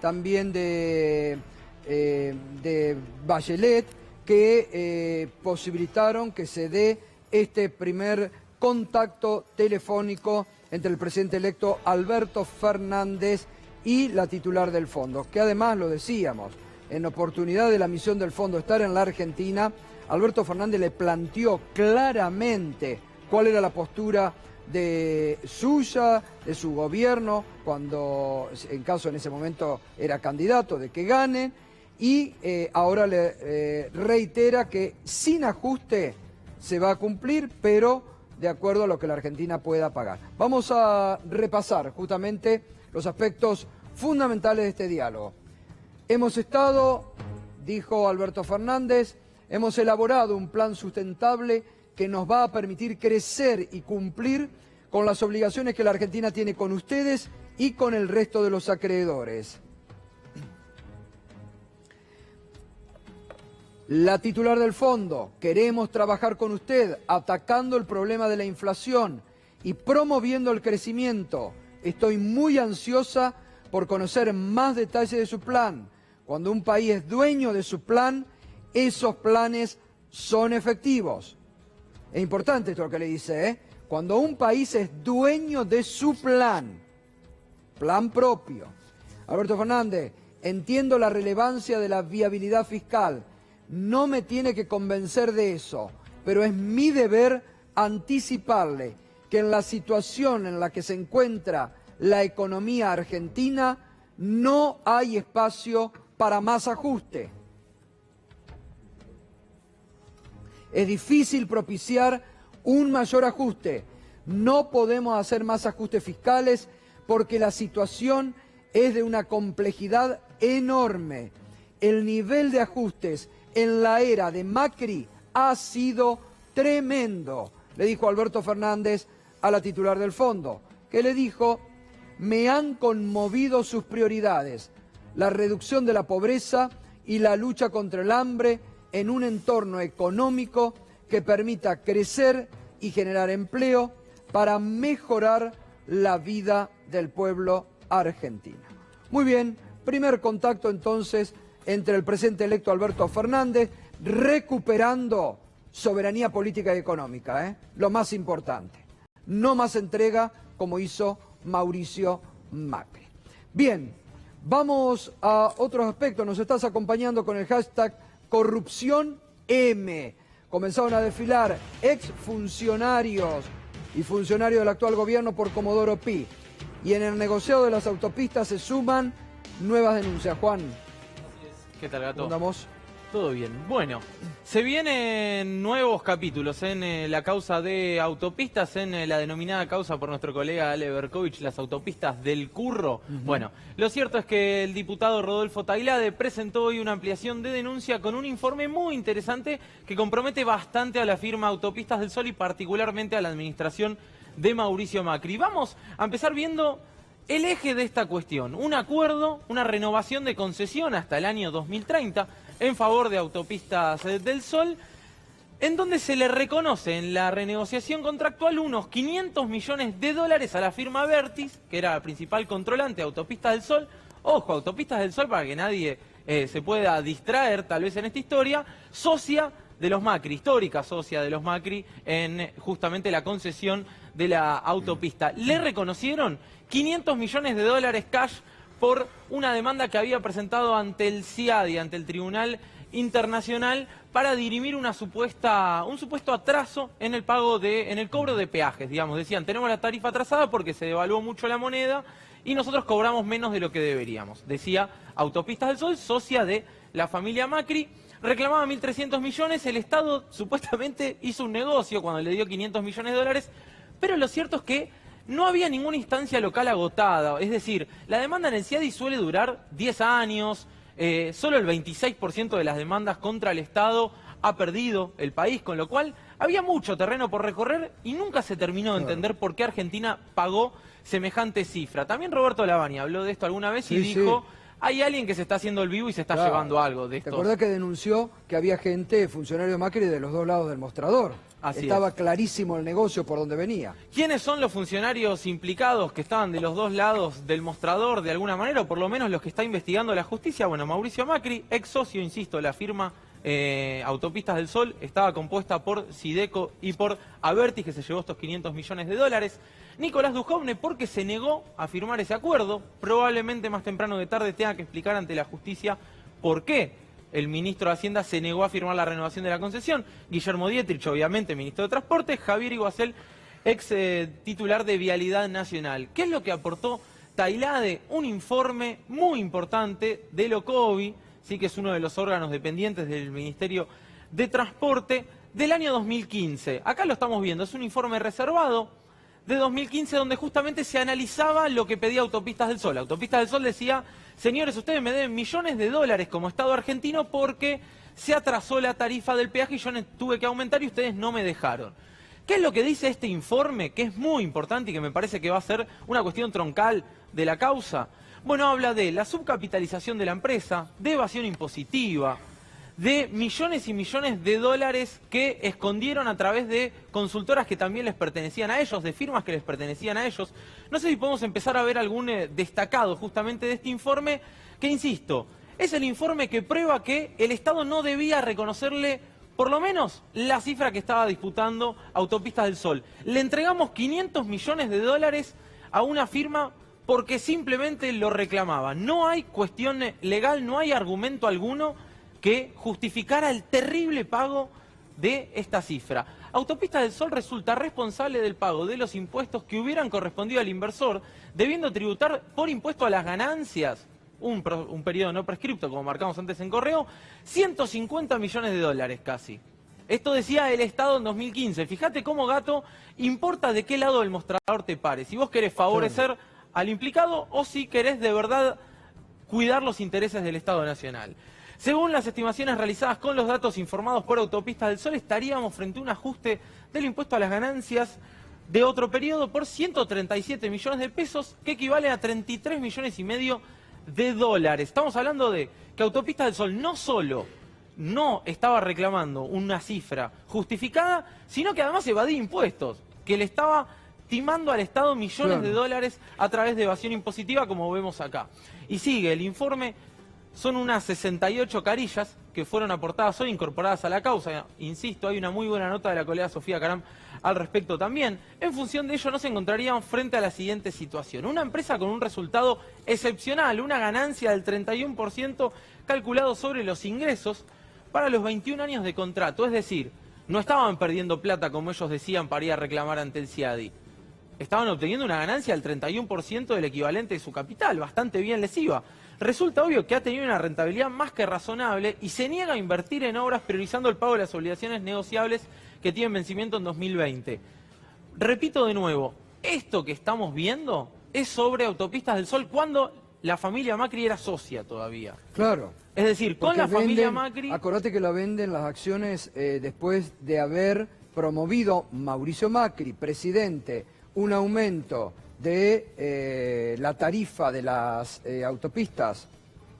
también de Bachelet, que posibilitaron que se dé este primer contacto telefónico entre el presidente electo Alberto Fernández y la titular del fondo, que además, lo decíamos, en oportunidad de la misión del fondo estar en la Argentina, Alberto Fernández le planteó claramente cuál era la postura de suya, de su gobierno, cuando en caso en ese momento era candidato, de que gane, y ahora le reitera que sin ajuste se va a cumplir, pero de acuerdo a lo que la Argentina pueda pagar. Vamos a repasar justamente los aspectos fundamentales de este diálogo. Hemos estado, dijo Alberto Fernández, hemos elaborado un plan sustentable que nos va a permitir crecer y cumplir con las obligaciones que la Argentina tiene con ustedes y con el resto de los acreedores. La titular del fondo, queremos trabajar con usted atacando el problema de la inflación y promoviendo el crecimiento. Estoy muy ansiosa por conocer más detalles de su plan. Cuando un país es dueño de su plan, esos planes son efectivos. Es importante esto lo que le dice, ¿eh? Cuando un país es dueño de su plan propio. Alberto Fernández, entiendo la relevancia de la viabilidad fiscal. No me tiene que convencer de eso, pero es mi deber anticiparle que en la situación en la que se encuentra la economía argentina no hay espacio para más ajuste. Es difícil propiciar un mayor ajuste. No podemos hacer más ajustes fiscales porque la situación es de una complejidad enorme. El nivel de ajustes en la era de Macri ha sido tremendo, le dijo Alberto Fernández a la titular del fondo, que le dijo: me han conmovido sus prioridades, la reducción de la pobreza y la lucha contra el hambre en un entorno económico que permita crecer y generar empleo para mejorar la vida del pueblo argentino. Muy bien, primer contacto entonces entre el presidente electo Alberto Fernández, recuperando soberanía política y económica, lo más importante. No más entrega como hizo Mauricio Macri. Bien, vamos a otros aspectos. Nos estás acompañando con el hashtag corrupción M. Comenzaron a desfilar exfuncionarios y funcionarios del actual gobierno por Comodoro Pi. Y en el negociado de las autopistas se suman nuevas denuncias. Juan. ¿Qué tal, Gato? ¿Cómo andamos? Todo bien. Bueno, se vienen nuevos capítulos en la causa de autopistas, en la denominada causa por nuestro colega Ale Berkovich, las autopistas del Curro. Bueno, lo cierto es que el diputado Rodolfo Tailade presentó hoy una ampliación de denuncia con un informe muy interesante que compromete bastante a la firma Autopistas del Sol y particularmente a la administración de Mauricio Macri. Vamos a empezar viendo el eje de esta cuestión, un acuerdo, una renovación de concesión hasta el año 2030 en favor de Autopistas del Sol, en donde se le reconoce en la renegociación contractual unos 500 millones de dólares a la firma Vertis, que era la principal controlante de Autopistas del Sol. Ojo, Autopistas del Sol, para que nadie se pueda distraer tal vez en esta historia, socia de los Macri, histórica socia de los Macri en justamente la concesión de la autopista. Le reconocieron 500 millones de dólares cash por una demanda que había presentado ante el CIADI, ante el Tribunal Internacional, para dirimir un supuesto atraso en el pago en el cobro de peajes, digamos. Decían, tenemos la tarifa atrasada porque se devaluó mucho la moneda y nosotros cobramos menos de lo que deberíamos. Decía Autopistas del Sol, socia de la familia Macri. Reclamaba 1.300 millones, el Estado supuestamente hizo un negocio cuando le dio 500 millones de dólares, pero lo cierto es que no había ninguna instancia local agotada. Es decir, la demanda en el CIADI suele durar 10 años, solo el 26% de las demandas contra el Estado ha perdido el país, con lo cual había mucho terreno por recorrer y nunca se terminó de entender por qué Argentina pagó semejante cifra. También Roberto Lavagna habló de esto alguna vez y dijo... Sí. Hay alguien que se está haciendo el vivo y se está llevando algo de esto. ¿Te acordás que denunció que había gente, funcionario Macri, de los dos lados del mostrador? Así Estaba es. clarísimo el negocio por donde venía. ¿Quiénes son los funcionarios implicados que estaban de los dos lados del mostrador de alguna manera, o por lo menos los que está investigando la justicia? Bueno, Mauricio Macri, ex socio, insisto, de la firma Autopistas del Sol, estaba compuesta por Sideco y por Abertis, que se llevó estos 500 millones de dólares. Nicolás Dujovne, porque se negó a firmar ese acuerdo, probablemente más temprano que tarde tenga que explicar ante la justicia por qué el ministro de Hacienda se negó a firmar la renovación de la concesión. Guillermo Dietrich, obviamente, ministro de Transporte. Javier Iguacel, ex titular de Vialidad Nacional. ¿Qué es lo que aportó Tailade? Un informe muy importante del OCOVI, sí, que es uno de los órganos dependientes del Ministerio de Transporte, del año 2015. Acá lo estamos viendo, es un informe reservado de 2015 donde justamente se analizaba lo que pedía Autopistas del Sol. Autopistas del Sol decía: señores, ustedes me deben millones de dólares como Estado argentino porque se atrasó la tarifa del peaje y yo tuve que aumentar y ustedes no me dejaron. ¿Qué es lo que dice este informe? Que es muy importante y que me parece que va a ser una cuestión troncal de la causa. Bueno, habla de la subcapitalización de la empresa, de evasión impositiva, de millones y millones de dólares que escondieron a través de consultoras que también les pertenecían a ellos, de firmas que les pertenecían a ellos. No sé si podemos empezar a ver algún destacado justamente de este informe, que insisto, es el informe que prueba que el Estado no debía reconocerle por lo menos la cifra que estaba disputando Autopistas del Sol. Le entregamos 500 millones de dólares a una firma porque simplemente lo reclamaba. No hay cuestión legal, no hay argumento alguno que justificara el terrible pago de esta cifra. Autopistas del Sol resulta responsable del pago de los impuestos que hubieran correspondido al inversor, debiendo tributar por impuesto a las ganancias, un periodo no prescripto, como marcamos antes en correo, 150 millones de dólares casi. Esto decía el Estado en 2015. Fíjate cómo, Gato, importa de qué lado del mostrador te pares. Si vos querés favorecer al implicado o si querés de verdad cuidar los intereses del Estado Nacional. Según las estimaciones realizadas con los datos informados por Autopistas del Sol, estaríamos frente a un ajuste del impuesto a las ganancias de otro periodo por 137 millones de pesos, que equivale a 33 millones y medio de dólares. Estamos hablando de que Autopistas del Sol no solo no estaba reclamando una cifra justificada, sino que además evadía impuestos, que le estaba timando al Estado millones de dólares a través de evasión impositiva, como vemos acá. Y sigue el informe. Son unas 68 carillas que fueron aportadas hoy, incorporadas a la causa. Insisto, hay una muy buena nota de la colega Sofía Caram al respecto también. En función de ello nos encontraríamos frente a la siguiente situación. Una empresa con un resultado excepcional, una ganancia del 31% calculado sobre los ingresos para los 21 años de contrato. Es decir, no estaban perdiendo plata como ellos decían para ir a reclamar ante el CIADI. Estaban obteniendo una ganancia del 31% del equivalente de su capital. Bastante bien les iba. Resulta obvio que ha tenido una rentabilidad más que razonable y se niega a invertir en obras priorizando el pago de las obligaciones negociables que tienen vencimiento en 2020. Repito de nuevo, esto que estamos viendo es sobre Autopistas del Sol cuando la familia Macri era socia todavía. Claro. Es decir, con la familia Macri... Acordate que la venden las acciones después de haber promovido Mauricio Macri, presidente, un aumento de la tarifa de las autopistas,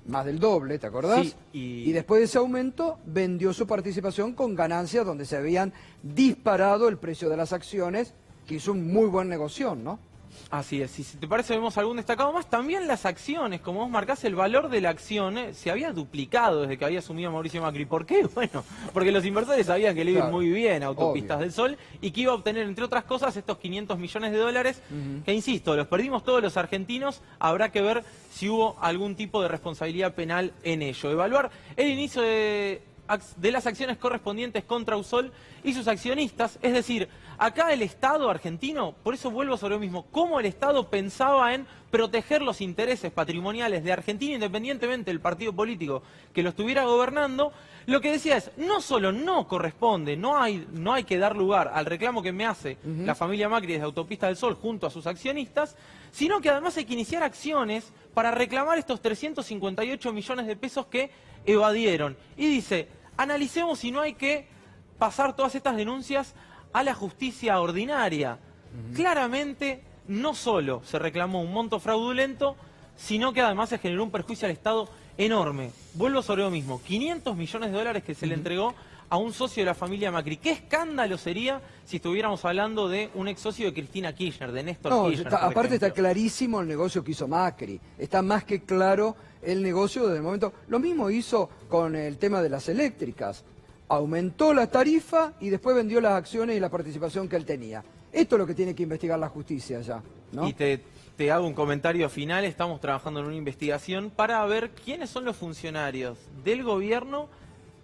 más del doble, ¿te acordás? Sí, y después de ese aumento vendió su participación con ganancias donde se habían disparado el precio de las acciones, que hizo un muy buen negocio, ¿no? Así es, y si te parece vemos algún destacado más. También las acciones, como vos marcás, el valor de la acción se había duplicado desde que había asumido Mauricio Macri. ¿Por qué? Bueno, porque los inversores sabían que le iba muy bien a Autopistas del Sol y que iba a obtener, entre otras cosas, estos 500 millones de dólares, que insisto, los perdimos todos los argentinos. Habrá que ver si hubo algún tipo de responsabilidad penal en ello. Evaluar el inicio de las acciones correspondientes contra Usol y sus accionistas, es decir, acá el Estado argentino, por eso vuelvo sobre lo mismo, cómo el Estado pensaba en proteger los intereses patrimoniales de Argentina independientemente del partido político que lo estuviera gobernando. Lo que decía es, no solo no corresponde, no hay que dar lugar al reclamo que me hace la familia Macri desde Autopistas del Sol junto a sus accionistas, sino que además hay que iniciar acciones para reclamar estos 358 millones de pesos que evadieron. Y dice, analicemos si no hay que pasar todas estas denuncias a la justicia ordinaria. Claramente, no solo se reclamó un monto fraudulento, sino que además se generó un perjuicio al Estado enorme. Vuelvo sobre lo mismo, 500 millones de dólares que se le entregó a a un socio de la familia Macri. ¿Qué escándalo sería si estuviéramos hablando de un ex socio de Cristina Kirchner, de Néstor No, Kirchner? aparte está clarísimo el negocio que hizo Macri. Está más que claro el negocio desde el momento. Lo mismo hizo con el tema de las eléctricas. Aumentó la tarifa y después vendió las acciones y la participación que él tenía. Esto es lo que tiene que investigar la justicia ya, ¿no? Y te hago un comentario final. Estamos trabajando en una investigación para ver quiénes son los funcionarios del gobierno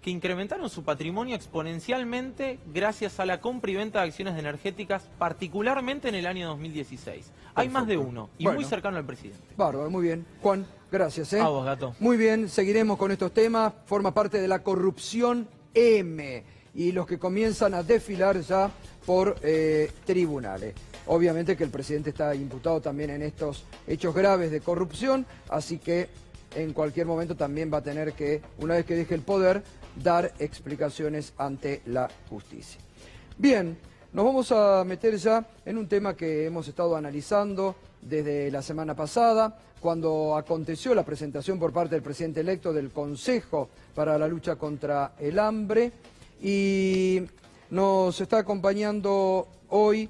que incrementaron su patrimonio exponencialmente gracias a la compra y venta de acciones energéticas, particularmente en el año 2016. Hay más de uno y muy cercano al presidente. Bárbaro, muy bien. Juan, gracias. A vos, Gato. Muy bien, seguiremos con estos temas. Forma parte de la corrupción M y los que comienzan a desfilar ya por tribunales. Obviamente que el presidente está imputado también en estos hechos graves de corrupción, así que en cualquier momento también va a tener que, una vez que deje el poder, dar explicaciones ante la justicia. Bien, nos vamos a meter ya en un tema que hemos estado analizando desde la semana pasada, cuando aconteció la presentación por parte del presidente electo del Consejo para la Lucha contra el Hambre, y nos está acompañando hoy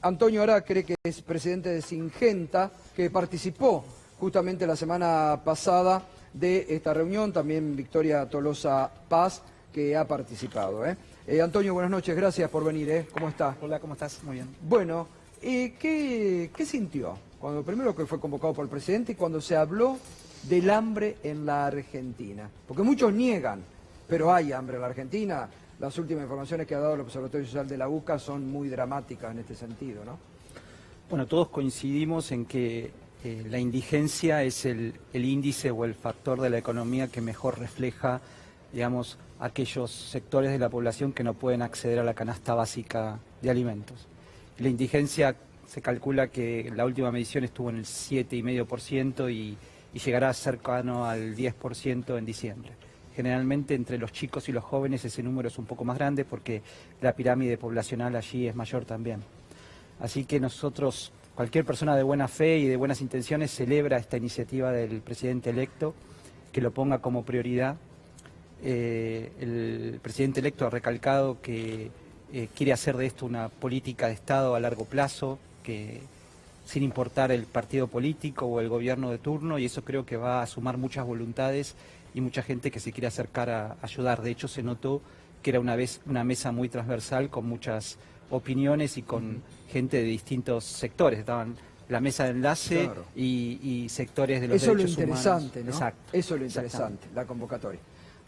Antonio Aracre, que es presidente de Singenta, que participó justamente la semana pasada de esta reunión, también Victoria Tolosa Paz, que ha participado. Antonio, buenas noches, gracias por venir. ¿Cómo está? Hola, ¿cómo estás? Muy bien. Bueno, ¿qué sintió cuando primero que fue convocado por el presidente y cuando se habló del hambre en la Argentina? Porque muchos niegan, pero hay hambre en la Argentina. Las últimas informaciones que ha dado el Observatorio Social de la UCA son muy dramáticas en este sentido, ¿no? Bueno, todos coincidimos en que la indigencia es el índice o el factor de la economía que mejor refleja, digamos, aquellos sectores de la población que no pueden acceder a la canasta básica de alimentos. La indigencia se calcula que la última medición estuvo en el 7,5% y llegará cercano al 10% en diciembre. Generalmente entre los chicos y los jóvenes ese número es un poco más grande porque la pirámide poblacional allí es mayor también. Así que nosotros, cualquier persona de buena fe y de buenas intenciones celebra esta iniciativa del presidente electo, que lo ponga como prioridad. El presidente electo ha recalcado que quiere hacer de esto una política de Estado a largo plazo, que sin importar el partido político o el gobierno de turno, y eso creo que va a sumar muchas voluntades y mucha gente que se quiere acercar a ayudar. De hecho, se notó que era una mesa muy transversal con muchas opiniones y con gente de distintos sectores. Estaban la mesa de enlace y sectores de los derechos humanos. Eso es lo interesante, ¿no? Exacto. Eso es lo interesante, la convocatoria.